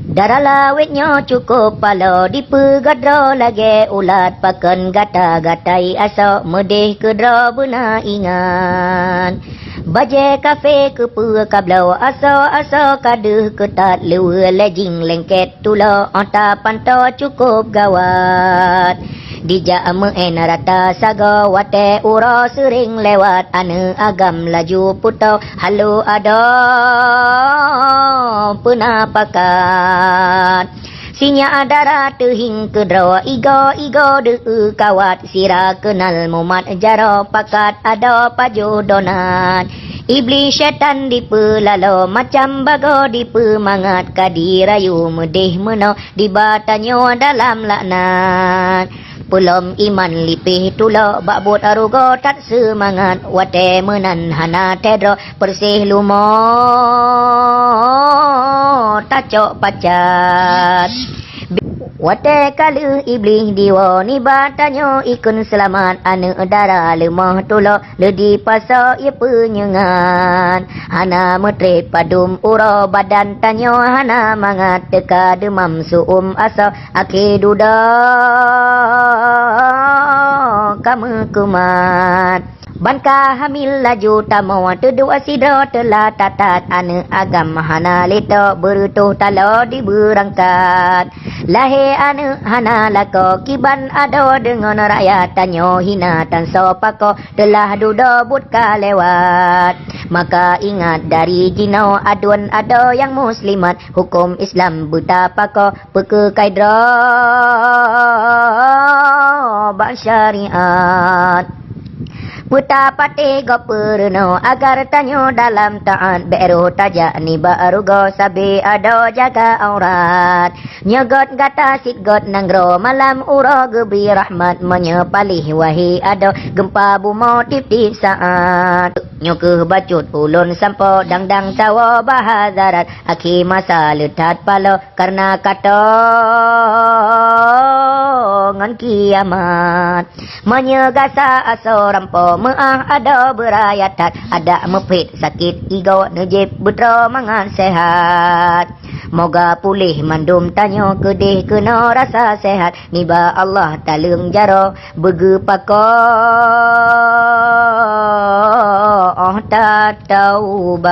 Darah lawitnya cukup pala dipegadra lagi ulat pakan gata-gatai asok medih kedra bena ingan. Baje kafe ke kablau asok kaduh ketat lewa lejing lengket tula anta pantau cukup gawat. Dijak meen rata saga wate ura sering lewat ane agam laju putau halu ada penapakan. Sinya adara tehing kedrawa igo de kawat sira kenal mumat jaro pakat ada pajodonan. Iblis syaitan dipelalo macam bago dipemangat kadirayu medih meno dibatanyo dalam laknat. Pelom iman lipih tulo bakbut arugo tak semangat wate menan hana tedro persih lumo tacok pacat. Wate kalu iblis diwa ni batanyo ikun selamat ane dara lemah tulo ledi pasa ia penyengan. Hana metret padum ura badan tanyo hana mangat teka demam suum asa ake duda kamu kumat. Banka hamil laju tamawa tedua sidra telah tatat ane agam hana leto berutuh talo diberangkat. Lahir ane hana lako kiban ado dengan rakyat tanyo hina tan sopako telah duda butka lewat. Maka ingat dari jinau aduan ado yang muslimat hukum Islam buta pako peke kaidra bak syariat. Puta pati go purno agar tanyo dalam taat beru tajak ni baru go sabi ado jaga aurat. Nyegot gata sitgot nanggro malam uro gebi rahmat menyepalih wahi ado gempa bumo tip-tip saat. Nyukuh bacut ulun sampo dang-dang cawa bahazarat aki masa letat palo karena kata ngan kiamat. Menyegasa aso rampo maah ada berayatat ada mepit sakit igo nejib betra mangan sehat. Moga pulih mandum tanyo kedih kena rasa sehat niba Allah talung jaro bege pako ta taubat.